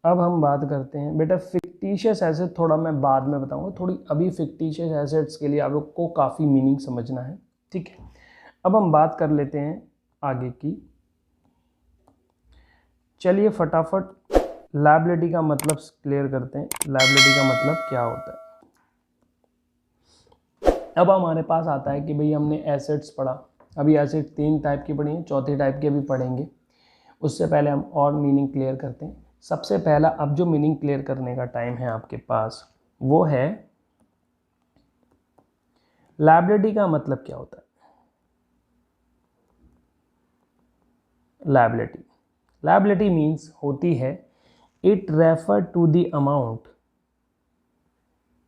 अब हम बात करते हैं बेटा फिक्टिशियस एसेट, थोड़ा मैं बाद में बताऊंगा, थोड़ी अभी फिक्टिशियस एसेट्स के लिए आपको काफ़ी मीनिंग समझना है, ठीक है। अब हम बात कर लेते हैं आगे की। चलिए फटाफट लायबिलिटी का मतलब क्लियर करते हैं, लायबिलिटी का मतलब क्या होता है। अब हमारे पास आता है कि भाई हमने एसेट्स पढ़ा, अभी एसेट 3 टाइप की पढ़ी हैं, चौथी टाइप की अभी पढ़ेंगे। उससे पहले हम और मीनिंग क्लियर करते हैं। सबसे पहला अब जो मीनिंग क्लियर करने का टाइम है आपके पास वो है लायबिलिटी का मतलब क्या होता है। लायबिलिटी, लायबिलिटी मीन्स होती है it refer to the amount,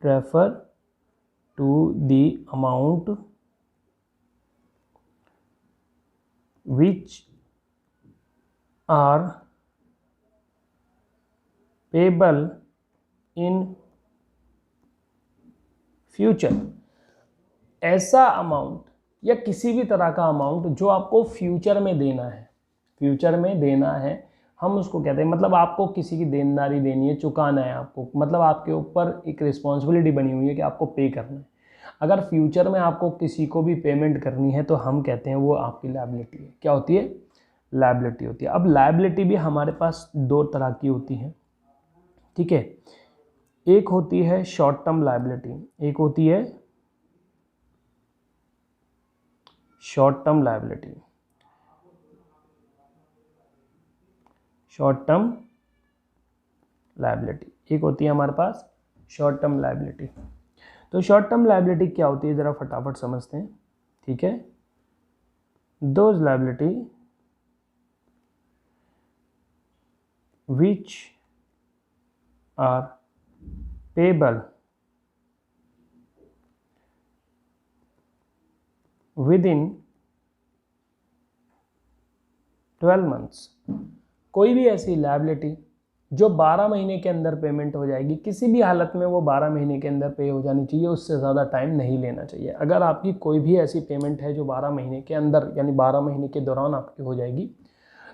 refer to the amount which are payable in future. ऐसा अमाउंट या किसी भी तरह का अमाउंट जो आपको फ्यूचर में देना है, फ्यूचर में देना है, हम उसको कहते हैं, मतलब आपको किसी की देनदारी देनी है, चुकाना है आपको, मतलब आपके ऊपर एक रिस्पॉन्सिबिलिटी बनी हुई है कि आपको पे करना है। अगर फ्यूचर में आपको किसी को भी पेमेंट करनी है तो हम कहते हैं वो आपकी लायबिलिटी है। क्या होती है? लायबिलिटी होती है। अब लायबिलिटी भी हमारे पास 2 तरह की होती है, ठीक है। एक होती है शॉर्ट टर्म लायबिलिटी, एक होती है short term liability. Short term liability एक होती है हमारे पास शॉर्ट टर्म लायबिलिटी। तो शॉर्ट टर्म लायबिलिटी क्या होती है ज़रा फटाफट समझते हैं, ठीक है। Those liability which are payable within 12 months. कोई भी ऐसी लायबिलिटी जो 12 महीने के अंदर पेमेंट हो जाएगी, किसी भी हालत में वो 12 महीने के अंदर पे हो जानी चाहिए, उससे ज़्यादा टाइम नहीं लेना चाहिए। अगर आपकी कोई भी ऐसी पेमेंट है जो 12 महीने के अंदर यानी 12 महीने के दौरान आपकी हो जाएगी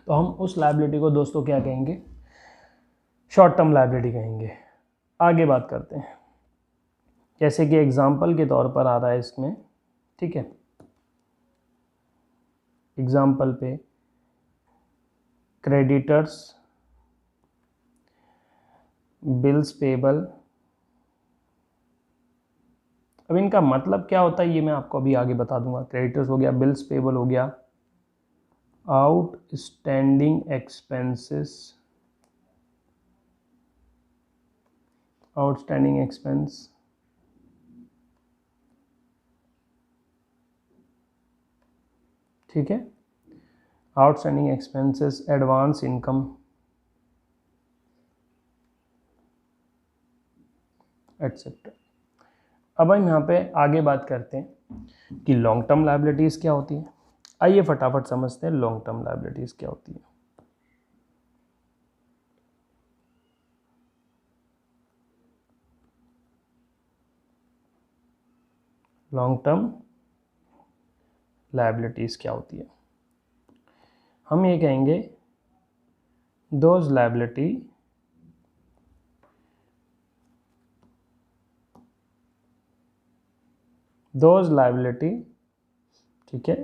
तो हम उस लायबिलिटी को दोस्तों क्या कहेंगे? शॉर्ट टर्म लायबिलिटी कहेंगे। आगे बात करते हैं, जैसे कि एग्जाम्पल के तौर पर आ रहा है इसमें, ठीक है। एग्जाम्पल पे क्रेडिटर्स, बिल्स पेबल। अब इनका मतलब क्या होता है ये मैं आपको अभी आगे बता दूंगा। क्रेडिटर्स हो गया, बिल्स पेबल हो गया, आउटस्टैंडिंग एक्सपेंसेस, आउटस्टैंडिंग एक्सपेंस, ठीक है, outstanding expenses, advance income, etcetera. अब हम यहाँ पे आगे बात करते हैं कि लॉन्ग टर्म लायबिलिटीज़ क्या होती है। आइए फटाफट समझते हैं लॉन्ग टर्म लायबिलिटीज़ क्या होती है। लॉन्ग टर्म लायबिलिटीज़ क्या होती है? हम ये कहेंगे दोज लायबिलिटी ठीक है,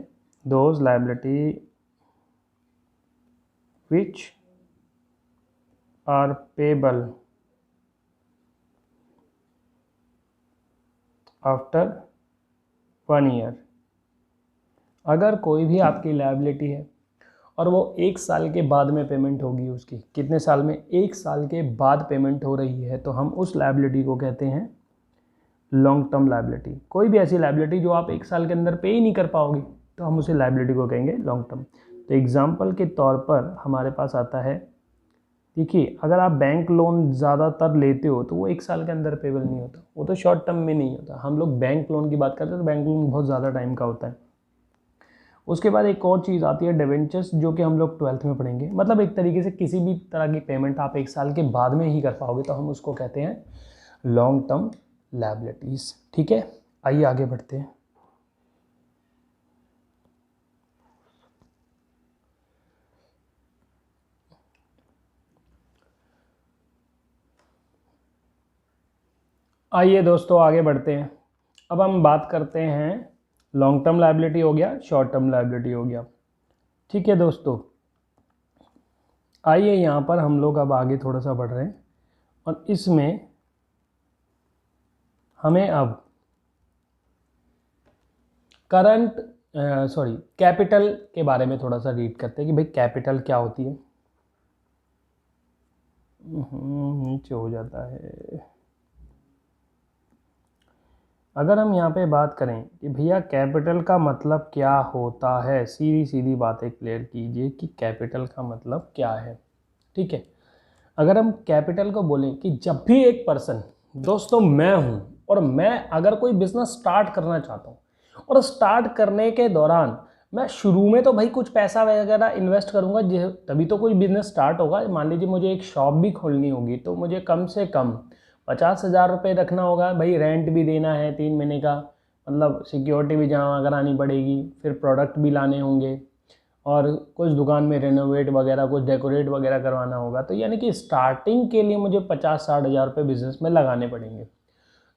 those liability which are payable after 1 year. अगर कोई भी आपकी लायबिलिटी है और वो 1 साल के बाद में पेमेंट होगी, उसकी कितने साल में? 1 साल के बाद पेमेंट हो रही है, तो हम उस लायबिलिटी को कहते हैं लॉन्ग टर्म लायबिलिटी। कोई भी ऐसी लायबिलिटी जो आप 1 साल के अंदर पे ही नहीं कर पाओगे तो हम उसे लायबिलिटी को कहेंगे लॉन्ग टर्म। तो एग्जाम्पल के तौर पर हमारे पास आता है, देखिए अगर आप बैंक लोन ज़्यादातर लेते हो तो वो 1 साल के अंदर पेबल नहीं होता, वो तो शॉर्ट टर्म में नहीं होता। हम लोग बैंक लोन की बात करते हैं तो बैंक लोन बहुत ज़्यादा टाइम का होता है। उसके बाद एक और चीज़ आती है डिवेंचर्स, जो कि हम लोग 12th में पढ़ेंगे। मतलब एक तरीके से किसी भी तरह की पेमेंट आप 1 साल के बाद में ही कर पाओगे तो हम उसको कहते हैं लॉन्ग टर्म लायबिलिटीज़, ठीक है। आइए आगे बढ़ते हैं। आइए दोस्तों आगे बढ़ते हैं। अब हम बात करते हैं, लॉन्ग टर्म लायबिलिटी हो गया, शॉर्ट टर्म लायबिलिटी हो गया। ठीक है दोस्तों, आइए यहाँ पर हम लोग अब आगे थोड़ा सा बढ़ रहे हैं और इसमें हमें अब करंट कैपिटल के बारे में थोड़ा सा रीड करते हैं कि भाई कैपिटल क्या होती है। नीचे हो जाता है। अगर हम यहाँ पे बात करें कि भैया कैपिटल का मतलब क्या होता है, सीधी सीधी बातें क्लियर कीजिए कि कैपिटल का मतलब क्या है। ठीक है, अगर हम कैपिटल को बोलें कि जब भी एक पर्सन, दोस्तों मैं हूँ और मैं अगर कोई बिजनेस स्टार्ट करना चाहता हूँ और स्टार्ट करने के दौरान मैं शुरू में तो भाई कुछ पैसा वगैरह इन्वेस्ट करूँगा, तभी तो कोई बिजनेस स्टार्ट होगा। मान लीजिए मुझे एक शॉप भी खोलनी होगी तो मुझे कम से कम 50,000 रुपये रखना होगा भाई, रेंट भी देना है 3 महीने का, मतलब सिक्योरिटी भी जमा करानी पड़ेगी, फिर प्रोडक्ट भी लाने होंगे और कुछ दुकान में रेनोवेट वगैरह कुछ डेकोरेट वगैरह करवाना होगा। तो यानी कि स्टार्टिंग के लिए मुझे 50-60 हज़ार रुपये बिज़नेस में लगाने पड़ेंगे।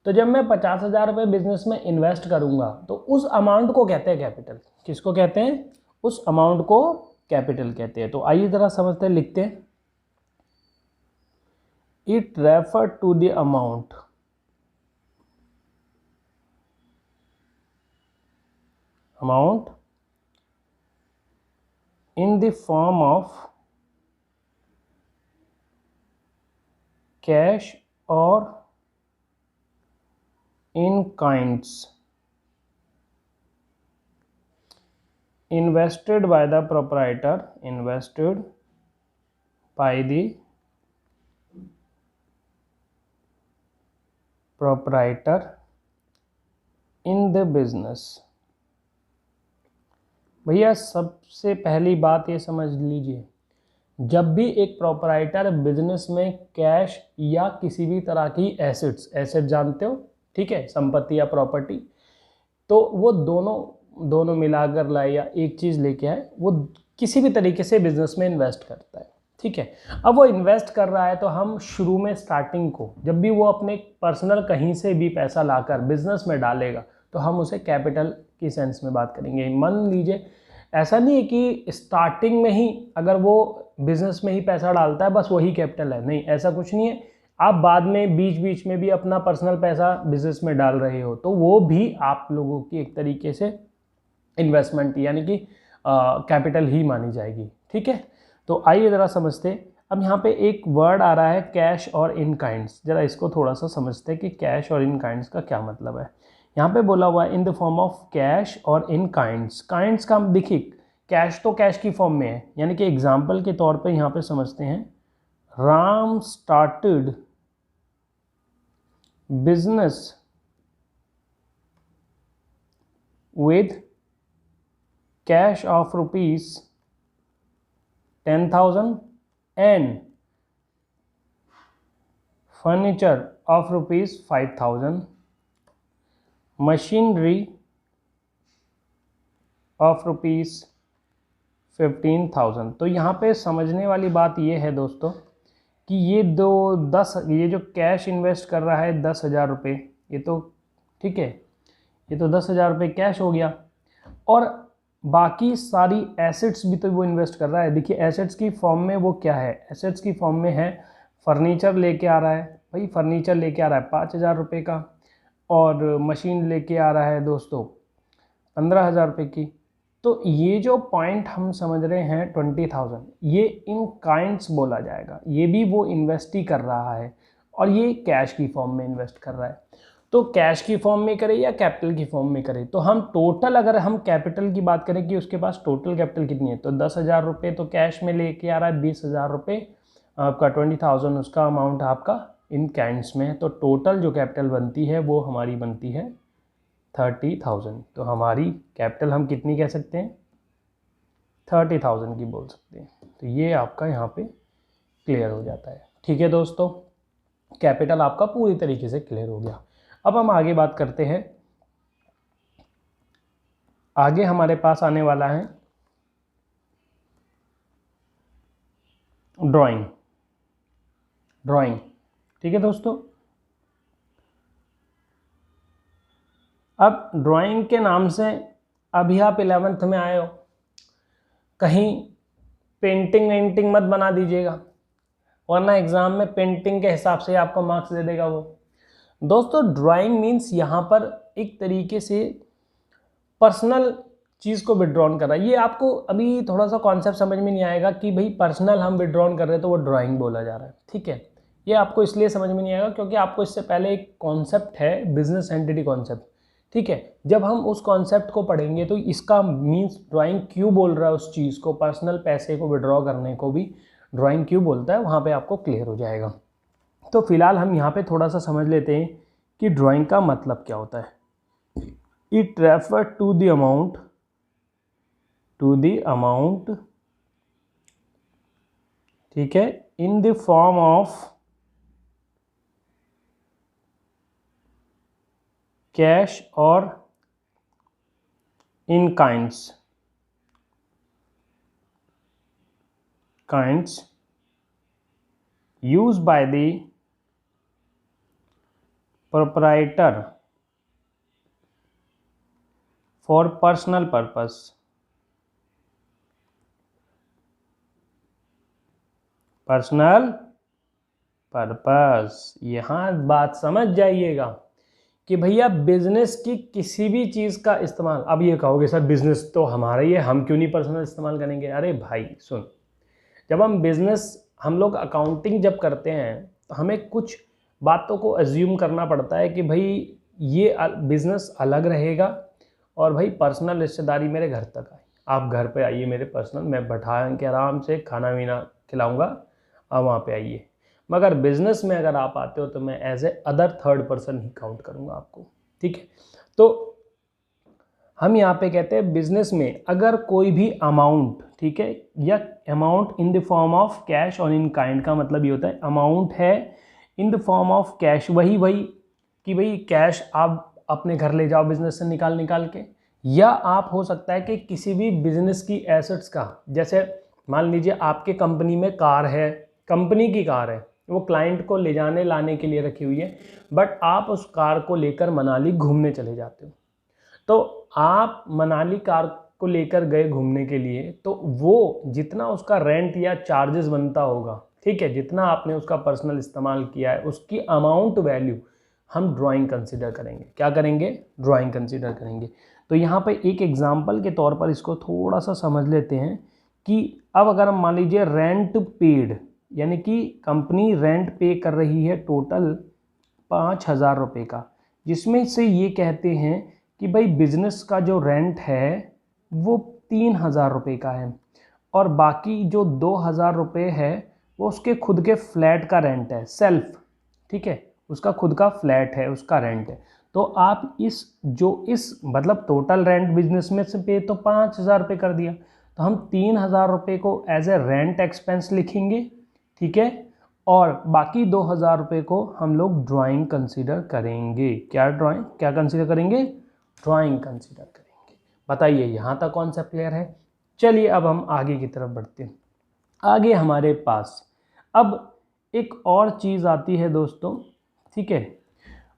तो जब मैं 50,000 रुपये बिज़नेस में इन्वेस्ट करूँगा तो उस अमाउंट को कहते हैं कैपिटल। किसको कहते हैं? उस अमाउंट को कैपिटल कहते हैं। तो आइए ज़रा समझते हैं, लिखते हैं। It refer to the amount in the form of cash or in kinds invested by the proprietor in the business। भैया सबसे पहली बात ये समझ लीजिए, जब भी एक प्रोपराइटर बिजनेस में कैश या किसी भी तरह की एसेट जानते हो, ठीक है, संपत्ति या प्रॉपर्टी, तो वो दोनों मिलाकर लाए या एक चीज़ लेके आए, वो किसी भी तरीके से बिजनेस में इन्वेस्ट करता है। ठीक है, अब वो इन्वेस्ट कर रहा है तो हम शुरू में स्टार्टिंग को जब भी वो अपने पर्सनल कहीं से भी पैसा लाकर बिजनेस में डालेगा तो हम उसे कैपिटल की सेंस में बात करेंगे। मान लीजिए ऐसा नहीं है कि स्टार्टिंग में ही अगर वो बिजनेस में ही पैसा डालता है बस वही कैपिटल है, नहीं, ऐसा कुछ नहीं है। आप बाद में बीच बीच में भी अपना पर्सनल पैसा बिजनेस में डाल रहे हो तो वो भी आप लोगों की एक तरीके से इन्वेस्टमेंट यानी कि कैपिटल ही मानी जाएगी। ठीक है, तो आइए ज़रा समझते हैं। अब यहाँ पे एक वर्ड आ रहा है कैश और इन काइंड्स, ज़रा इसको थोड़ा सा समझते हैं कि कैश और इन काइंड्स का क्या मतलब है। यहाँ पे बोला हुआ है in the form of cash और इन काइंड्स। काइंड्स का देखिए, कैश तो कैश की फॉर्म में है, यानी कि एग्जाम्पल के तौर पे यहाँ पे समझते हैं, Ram started business with cash of rupees 10,000 and furniture of rupees 5,000, machinery of rupees 15,000। तो यहाँ पे समझने वाली बात ये है दोस्तों कि ये जो कैश इन्वेस्ट कर रहा है 10,000 रुपये, ये तो ठीक है, ये तो 10,000 रुपये कैश हो गया और बाकी सारी एसेट्स भी तो वो इन्वेस्ट कर रहा है। देखिए एसेट्स की फॉर्म में वो क्या है, एसेट्स की फॉर्म में है फर्नीचर लेके आ रहा है, भाई फर्नीचर लेके आ रहा है 5,000 रुपये का, और मशीन लेके आ रहा है दोस्तों 15,000 रुपये की। तो ये जो पॉइंट हम समझ रहे हैं 20,000, ये इन काइंड्स बोला जाएगा, ये भी वो इन्वेस्ट ही कर रहा है और ये कैश की फॉर्म में इन्वेस्ट कर रहा है। तो कैश की फॉर्म में करे या कैपिटल की फॉर्म में करे, तो हम टोटल अगर हम कैपिटल की बात करें कि उसके पास टोटल कैपिटल कितनी है, तो 10,000 रुपये तो कैश में लेके आ रहा है, 20,000 रुपये आपका 20,000 उसका अमाउंट आपका इन काइंड्स में है। तो टोटल जो कैपिटल बनती है वो हमारी बनती है 30,000। तो हमारी कैपिटल हम कितनी कह सकते हैं, 30,000 की बोल सकते हैं। तो ये आपका यहाँ पे क्लियर हो जाता है। ठीक है दोस्तों, कैपिटल आपका पूरी तरीके से क्लियर हो गया। अब हम आगे बात करते हैं। आगे हमारे पास आने वाला है ड्राइंग। ठीक है दोस्तों, अब ड्राइंग के नाम से अभी आप 11th में आए हो, कहीं पेंटिंग वेंटिंग मत बना दीजिएगा, वरना एग्जाम में पेंटिंग के हिसाब से आपको मार्क्स दे देगा वो। दोस्तों ड्राइंग मीन्स यहाँ पर एक तरीके से पर्सनल चीज़ को विड्रॉन कर रहा है। ये आपको अभी थोड़ा सा कॉन्सेप्ट समझ में नहीं आएगा कि भाई पर्सनल हम विड्रॉन कर रहे हैं तो वो ड्राइंग बोला जा रहा है, ठीक है। ये आपको इसलिए समझ में नहीं आएगा क्योंकि आपको इससे पहले एक कॉन्सेप्ट है बिजनेस एंटिटी कॉन्सेप्ट, ठीक है। जब हम उस कॉन्सेप्ट को पढ़ेंगे तो इसका मीन्स ड्राइंग क्यों बोल रहा है उस चीज़ को, पर्सनल पैसे को विड्रॉ करने को भी ड्राइंग क्यों बोलता है, वहाँ पे आपको क्लियर हो जाएगा। तो फिलहाल हम यहाँ पे थोड़ा सा समझ लेते हैं कि ड्राइंग का मतलब क्या होता है। It refer to the amount, ठीक है, in the form of cash और in kinds used by the proprietor for personal purpose, यहाँ बात समझ जाइएगा कि भैया बिजनेस की किसी भी चीज़ का इस्तेमाल, अब ये कहोगे सर बिजनेस तो हमारा ही है, हम क्यों नहीं पर्सनल इस्तेमाल करेंगे। अरे भाई सुन, जब हम लोग अकाउंटिंग जब करते हैं तो हमें कुछ बातों को अज्यूम करना पड़ता है कि भाई ये बिज़नेस अलग रहेगा और भाई पर्सनल रिश्तेदारी मेरे घर तक आए, आप घर पे आइए मेरे पर्सनल, मैं बैठा के आराम से खाना वीना खिलाऊंगा, आप वहाँ पे आइए। मगर बिज़नेस में अगर आप आते हो तो मैं as a other third person ही काउंट करूँगा आपको, ठीक है। तो हम यहाँ पे कहते हैं बिजनेस में अगर कोई भी अमाउंट, ठीक है, या amount in the form of cash और इन काइंड का मतलब ये होता है अमाउंट है in the form of cash, वही कि भाई कैश आप अपने घर ले जाओ बिजनेस से निकाल के, या आप हो सकता है कि किसी भी बिजनेस की एसेट्स का, जैसे मान लीजिए आपके कंपनी में कार है, कंपनी की कार है, वो क्लाइंट को ले जाने लाने के लिए रखी हुई है, बट आप उस कार को लेकर मनाली घूमने चले जाते हो। तो आप मनाली कार को लेकर गए घूमने के लिए, तो वो जितना उसका रेंट या चार्जेस बनता होगा, ठीक है, जितना आपने उसका पर्सनल इस्तेमाल किया है, उसकी अमाउंट वैल्यू हम ड्राइंग कंसीडर करेंगे। क्या करेंगे? ड्राइंग कंसीडर करेंगे। तो यहाँ पे एक एग्जांपल के तौर पर इसको थोड़ा सा समझ लेते हैं कि अब अगर हम मान लीजिए रेंट पेड, यानी कि कंपनी रेंट पे कर रही है टोटल 5,000 रुपये का, जिसमें से ये कहते हैं कि भाई बिजनेस का जो रेंट है वो 3,000 रुपये का है और बाकी जो 2,000 रुपये है वो उसके खुद के फ्लैट का रेंट है, सेल्फ, ठीक है, उसका खुद का फ्लैट है, उसका रेंट है। तो आप इस मतलब टोटल रेंट बिजनेस में से पे तो 5,000 रुपये कर दिया, तो हम 3,000 रुपये को एज ए रेंट एक्सपेंस लिखेंगे, ठीक है, और बाकी 2,000 रुपये को हम लोग ड्राइंग कंसीडर करेंगे। क्या कंसीडर करेंगे? ड्राइंग कंसीडर करेंगे। बताइए यहाँ तक कॉन्सेप्ट क्लियर है? चलिए अब हम आगे की तरफ बढ़ते हैं। आगे हमारे पास अब एक और चीज़ आती है दोस्तों, ठीक है,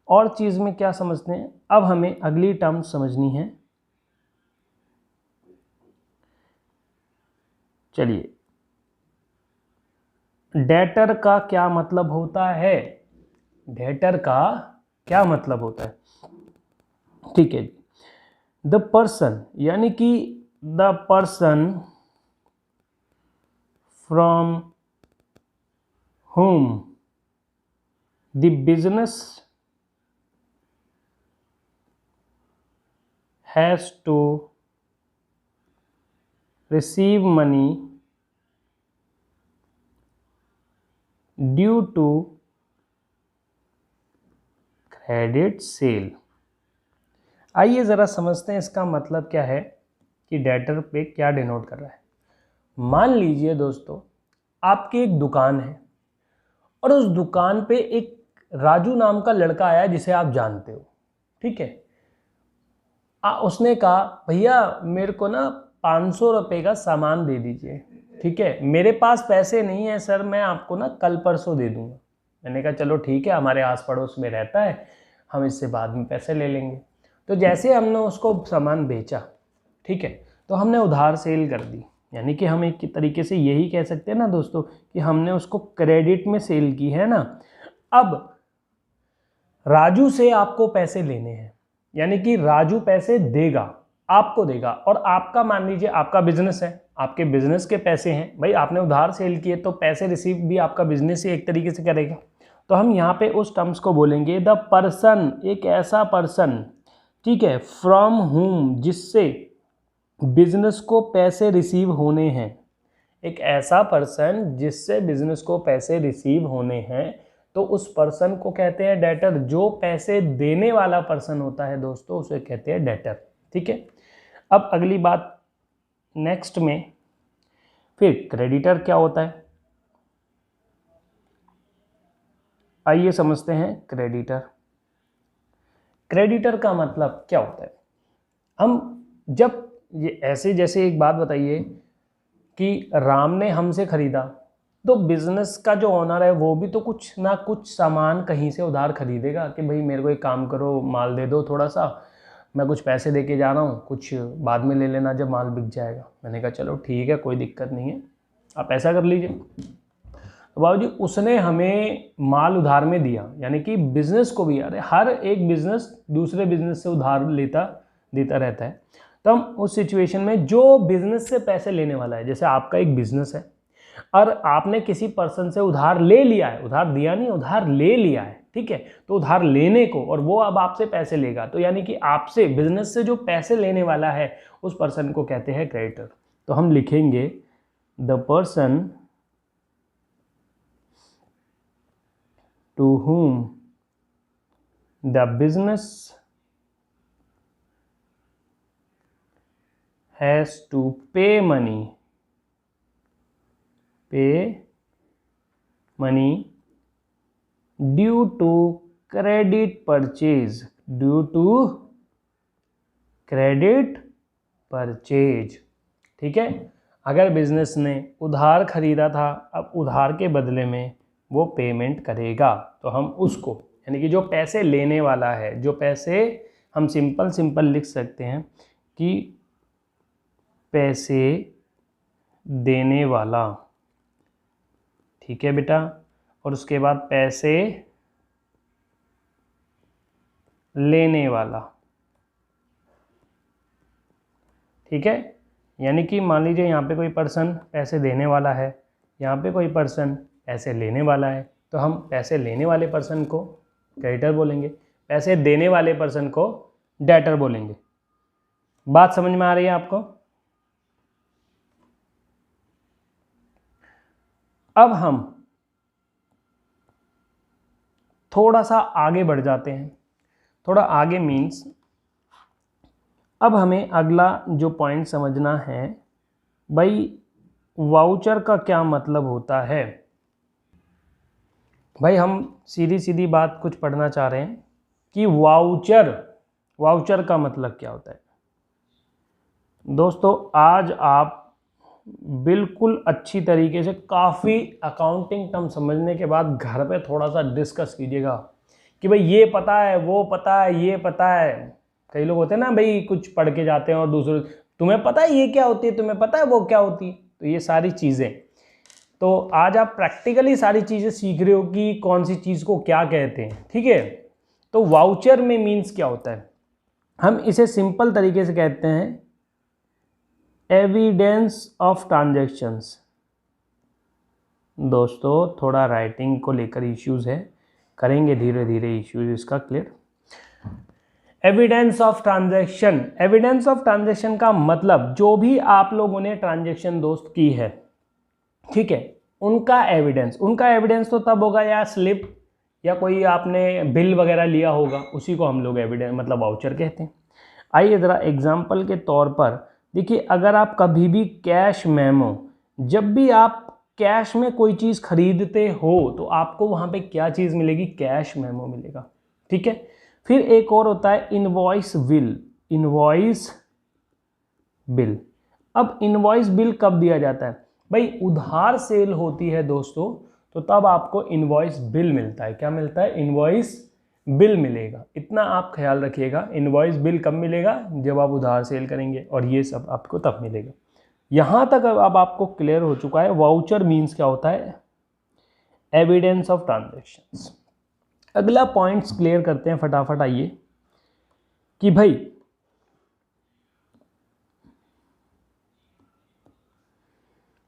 और चीज़ में क्या समझते हैं, अब हमें अगली टर्म समझनी है। चलिए, डेटर का क्या मतलब होता है? डेटर का क्या मतलब होता है? ठीक है, द पर्सन, यानी कि the person from whom the business has to receive money due to credit sale। आइए ज़रा समझते हैं इसका मतलब क्या है कि डेटर पे क्या डिनोट कर रहा है। मान लीजिए दोस्तों आपकी एक दुकान है और उस दुकान पे एक राजू नाम का लड़का आया जिसे आप जानते हो, ठीक है। उसने कहा भैया मेरे को ना 500 रुपये का सामान दे दीजिए, ठीक है, मेरे पास पैसे नहीं है सर, मैं आपको ना कल परसों दे दूंगा। मैंने कहा चलो ठीक है, हमारे आस पड़ोस में रहता है, हम इससे बाद में पैसे ले लेंगे। तो जैसे हमने उसको सामान बेचा, ठीक है, तो हमने उधार सेल कर दी, यानी कि हम एक तरीके से यही कह सकते हैं ना दोस्तों कि हमने उसको क्रेडिट में सेल की है ना। अब राजू से आपको पैसे लेने हैं, यानी कि राजू पैसे देगा, आपको देगा, और आपका मान लीजिए आपका बिजनेस है, आपके बिजनेस के पैसे हैं, भाई आपने उधार सेल किए तो पैसे रिसीव भी आपका बिजनेस ही एक तरीके से करेगा। तो हम यहाँ पे उस टर्म्स को बोलेंगे द पर्सन, एक ऐसा पर्सन, ठीक है, फ्रॉम हुम, जिससे बिजनेस को पैसे रिसीव होने हैं, एक ऐसा पर्सन जिससे बिजनेस को पैसे रिसीव होने हैं, तो उस पर्सन को कहते हैं डेटर। जो पैसे देने वाला पर्सन होता है दोस्तों उसे कहते हैं डेटर, ठीक है। अब अगली बात नेक्स्ट में, फिर क्रेडिटर क्या होता है, आइए समझते हैं क्रेडिटर। क्रेडिटर का मतलब क्या होता है, हम जब ये ऐसे, जैसे एक बात बताइए कि राम ने हमसे खरीदा, तो बिजनेस का जो ओनर है वो भी तो कुछ ना कुछ सामान कहीं से उधार खरीदेगा कि भाई मेरे को एक काम करो, माल दे दो थोड़ा सा, मैं कुछ पैसे दे के जा रहा हूँ, कुछ बाद में ले लेना जब माल बिक जाएगा। मैंने कहा चलो ठीक है, कोई दिक्कत नहीं है, आप ऐसा कर लीजिए। तो बाबूजी उसने हमें माल उधार में दिया, यानी कि बिजनेस को भी, अरे हर एक बिजनेस दूसरे बिजनेस से उधार देता रहता है। तो हम उस सिचुएशन में जो बिजनेस से पैसे लेने वाला है, जैसे आपका एक बिजनेस है और आपने किसी पर्सन से उधार ले लिया है, उधार दिया नहीं, उधार ले लिया है, ठीक है, तो उधार लेने को, और वो अब आपसे पैसे लेगा, तो यानी कि आपसे बिजनेस से जो पैसे लेने वाला है उस पर्सन को कहते हैं क्रेडिटर। तो हम लिखेंगे the person to whom the business has to pay money due to credit purchase, ठीक है। अगर बिजनेस ने उधार खरीदा था, अब उधार के बदले में वो पेमेंट करेगा, तो हम उसको, यानी कि जो पैसे लेने वाला है, जो पैसे, हम सिंपल लिख सकते हैं कि पैसे देने वाला, ठीक है बेटा, और उसके बाद पैसे लेने वाला, ठीक है। यानी कि मान लीजिए यहाँ पे कोई पर्सन पैसे देने वाला है, यहाँ पे कोई पर्सन पैसे लेने वाला है, तो हम पैसे लेने वाले पर्सन को क्रेडिटर बोलेंगे, पैसे देने वाले पर्सन को डेटर बोलेंगे। बात समझ में आ रही है आपको? अब हम थोड़ा सा आगे बढ़ जाते हैं, थोड़ा आगे मीन्स अब हमें अगला जो पॉइंट समझना है, भाई वाउचर का क्या मतलब होता है। भाई हम सीधी बात कुछ पढ़ना चाह रहे हैं कि वाउचर का मतलब क्या होता है। दोस्तों आज आप बिल्कुल अच्छी तरीके से काफ़ी अकाउंटिंग टर्म समझने के बाद घर पे थोड़ा सा डिस्कस कीजिएगा कि भाई ये पता है, वो पता है, ये पता है। कई लोग होते हैं ना भाई, कुछ पढ़ के जाते हैं और दूसरे, तुम्हें पता है ये क्या होती है, तुम्हें पता है वो क्या होती है। तो ये सारी चीज़ें, तो आज आप प्रैक्टिकली सारी चीज़ें सीख रहे हो कि कौन सी चीज़ को क्या कहते हैं, ठीक है। तो वाउचर में मीन्स क्या होता है, हम इसे सिंपल तरीके से कहते हैं एविडेंस ऑफ ट्रांजैक्शंस। दोस्तों थोड़ा राइटिंग को लेकर इश्यूज है, करेंगे धीरे धीरे इश्यूज इसका clear. Evidence of transaction, evidence of transaction का मतलब जो भी आप लोगों ने ट्रांजैक्शन दोस्त की है, ठीक है, उनका एविडेंस तो तब होगा या स्लिप या कोई आपने बिल वगैरह लिया होगा, उसी को हम लोग एविडेंस मतलब वाउचर कहते हैं। आइए ज़रा एग्जांपल के तौर पर देखिए, अगर आप कभी भी कैश मेमो, जब भी आप कैश में कोई चीज़ खरीदते हो तो आपको वहाँ पे क्या चीज़ मिलेगी, कैश मेमो मिलेगा, ठीक है। फिर एक और होता है इनवॉइस बिल। अब इनवॉइस बिल कब दिया जाता है, भाई उधार सेल होती है दोस्तों, तो तब आपको इनवॉइस बिल मिलता है। क्या मिलता है, इनवॉइस बिल मिलेगा। इतना आप ख्याल रखिएगा, इनवॉइस बिल कब मिलेगा, जब आप उधार सेल करेंगे, और ये सब आपको तब मिलेगा। यहाँ तक अब आपको क्लियर हो चुका है वाउचर मीन्स क्या होता है, एविडेंस ऑफ ट्रांजैक्शंस। अगला पॉइंट्स क्लियर करते हैं फटाफट। आइए कि भाई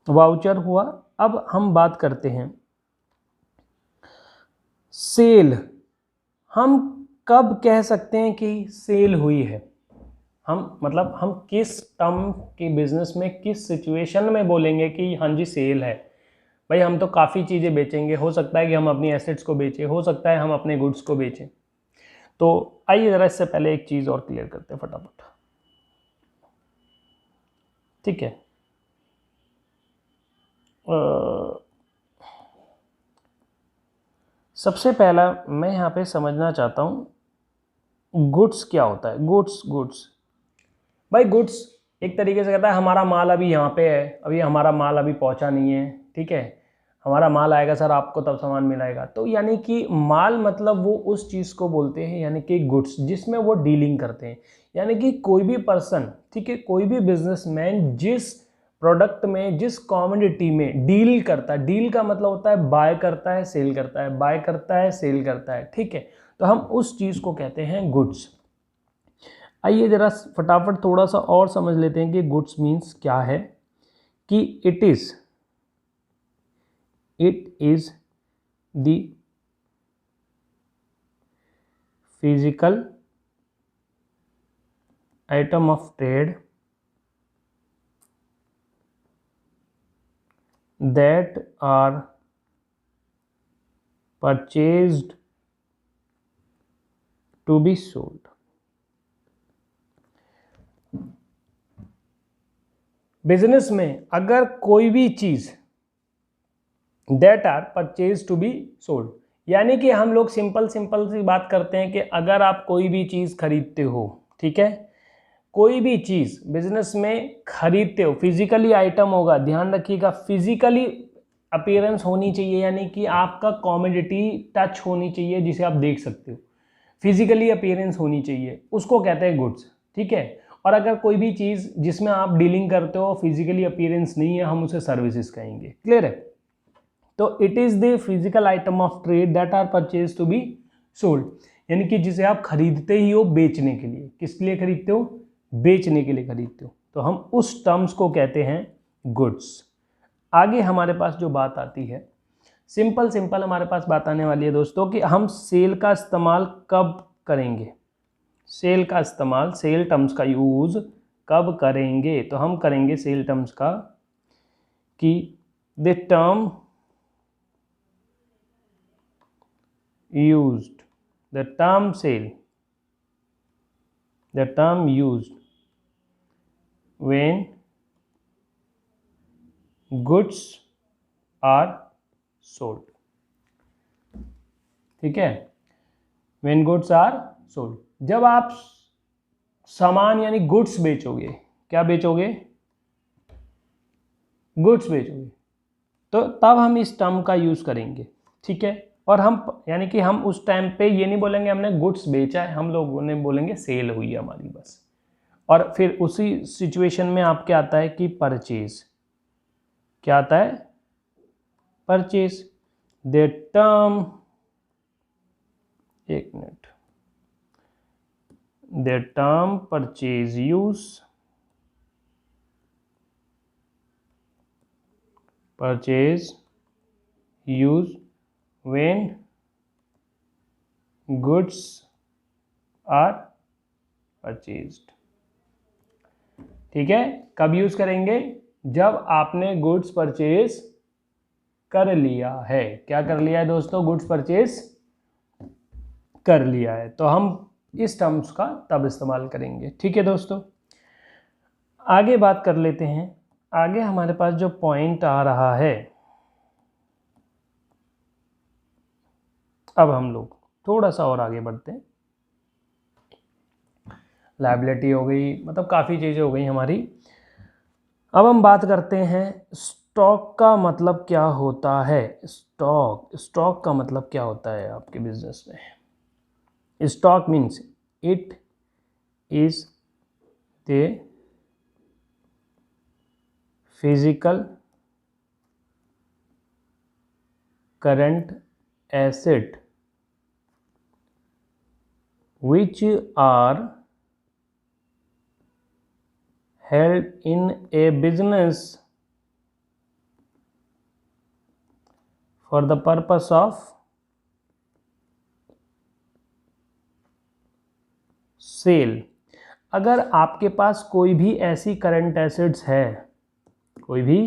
वाउचर हुआ, अब हम बात करते हैं सेल। हम कब कह सकते हैं कि सेल हुई है, हम मतलब हम किस टर्म के बिजनेस में किस सिचुएशन में बोलेंगे कि हाँ जी सेल है। भाई हम तो काफ़ी चीज़ें बेचेंगे, हो सकता है कि हम अपनी एसेट्स को बेचें, हो सकता है हम अपने गुड्स को बेचें। तो आइए ज़रा इससे पहले एक चीज़ और क्लियर करते हैं फटाफट, ठीक है। सबसे पहला मैं यहाँ पे समझना चाहता हूँ गुड्स क्या होता है। गुड्स भाई गुड्स एक तरीके से कहता है हमारा माल अभी यहाँ पे है, अभी हमारा माल अभी पहुँचा नहीं है, ठीक है, हमारा माल आएगा सर आपको तब सामान मिलेगा। तो यानी कि माल मतलब वो उस चीज़ को बोलते हैं, यानी कि गुड्स जिसमें वो डीलिंग करते हैं। यानी कि कोई भी पर्सन, ठीक है, कोई भी बिजनेसमैन जिस प्रोडक्ट में, जिस कॉमोडिटी में डील करता है, डील का मतलब होता है बाय करता है सेल करता है, बाय करता है सेल करता है, ठीक है, तो हम उस चीज़ को कहते हैं गुड्स। आइए जरा फटाफट थोड़ा सा और समझ लेते हैं कि गुड्स मीन्स क्या है। कि it is the physical item of trade that are purchased to be sold। Business में अगर कोई भी चीज that are purchased to be sold, यानी कि हम लोग सिंपल सी बात करते हैं कि अगर आप कोई भी चीज खरीदते हो, ठीक है, कोई भी चीज बिजनेस में खरीदते हो, फिजिकली आइटम होगा, ध्यान रखिएगा, फिजिकली अपीयरेंस होनी चाहिए, यानी कि आपका कॉमोडिटी टच होनी चाहिए जिसे आप देख सकते हो, फिजिकली अपीयरेंस होनी चाहिए, उसको कहते हैं गुड्स, ठीक है। और अगर कोई भी चीज़ जिसमें आप डीलिंग करते हो फिजिकली अपीयरेंस नहीं है, हम उसे सर्विसेज कहेंगे। क्लियर है। तो it is the physical item of trade that are purchase to be sold, यानी कि जिसे आप खरीदते ही हो बेचने के लिए। किसके लिए खरीदते हो, बेचने के लिए खरीदते हो, तो हम उस टर्म्स को कहते हैं गुड्स। आगे हमारे पास जो बात आती है, सिंपल हमारे पास बात आने वाली है दोस्तों कि हम सेल का इस्तेमाल कब करेंगे, सेल का इस्तेमाल, सेल टर्म्स का यूज़ कब करेंगे। तो हम करेंगे सेल टर्म्स का कि the term used, the term sale, the term used when goods are sold, ठीक है, when goods are sold, जब आप सामान यानी गुड्स बेचोगे, क्या बेचोगे, गुड्स बेचोगे, तो तब हम इस टर्म का यूज करेंगे, ठीक है। और हम यानी कि हम उस टाइम पे ये नहीं बोलेंगे हमने गुड्स बेचा है, हम लोगों ने बोलेंगे सेल हुई है हमारी बस। और फिर उसी सिचुएशन में आपके आता है कि परचेज, क्या आता है, परचेज, द टर्म, एक minute, the term purchase use, purchase use when goods are purchased, ठीक है। कब यूज करेंगे, जब आपने गुड्स परचेज कर लिया है। क्या कर लिया है दोस्तों, गुड्स परचेज कर लिया है, तो हम इस टर्म्स का तब इस्तेमाल करेंगे, ठीक है दोस्तों। आगे बात कर लेते हैं। आगे हमारे पास जो पॉइंट आ रहा है, अब हम लोग थोड़ा सा और आगे बढ़ते हैं। लायबिलिटी हो गई, मतलब काफ़ी चीज़ें हो गई हमारी। अब हम बात करते हैं स्टॉक का मतलब क्या होता है। स्टॉक का मतलब क्या होता है आपके बिजनेस में। Stock means it is the physical current asset which are held in a business for the purpose of sale. अगर आपके पास कोई भी ऐसी करंट एसेट्स है, कोई भी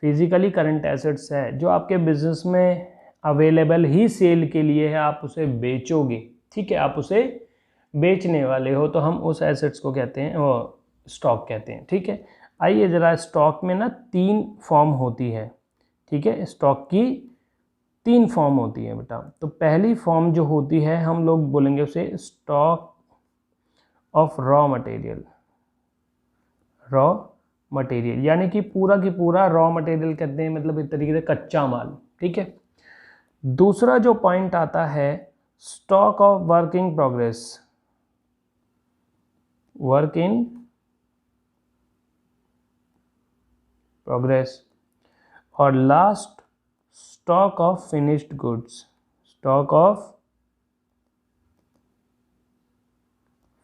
फिजिकली करंट एसेट्स है जो आपके बिजनेस में अवेलेबल ही सेल के लिए है, आप उसे बेचोगे, ठीक है, आप उसे बेचने वाले हो, तो हम उस एसेट्स को कहते हैं, वो स्टॉक कहते हैं, ठीक है। आइए ज़रा, स्टॉक में ना 3 फॉर्म होती है, ठीक है, स्टॉक की 3 फॉर्म होती है बेटा। तो पहली फॉर्म जो होती है हम लोग बोलेंगे उसे stock of raw material, raw material यानी कि पूरा की पूरा रॉ मटेरियल कहते हैं, मतलब एक तरीके से कच्चा माल, ठीक है। दूसरा जो पॉइंट आता है stock of work in progress, work in progress, और last stock of finished goods, stock of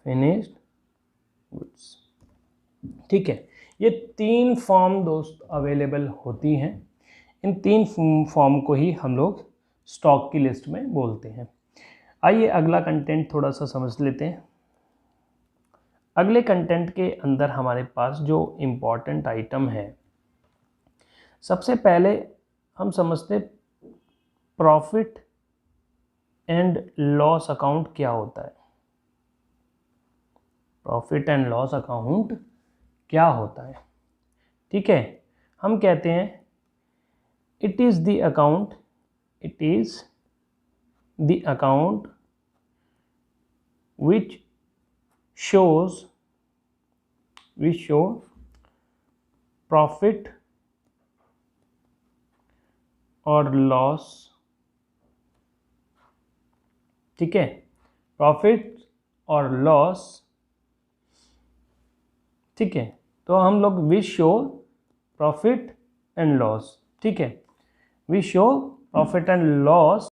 finished goods, ठीक है। ये 3 फॉर्म दोस्त अवेलेबल होती हैं, इन 3 फॉर्म को ही हम लोग स्टॉक की लिस्ट में बोलते हैं। आइए अगला कंटेंट थोड़ा सा समझ लेते हैं। अगले कंटेंट के अंदर हमारे पास जो इम्पोर्टेंट आइटम है, सबसे पहले हम समझते प्रॉफिट एंड लॉस अकाउंट क्या होता है। प्रॉफिट एंड लॉस अकाउंट क्या होता है, ठीक है। हम कहते हैं it is the account, it is the account which show profit और लॉस, ठीक है, प्रॉफिट और लॉस, ठीक है। तो हम लोग we show profit and loss, ठीक है, we show profit and loss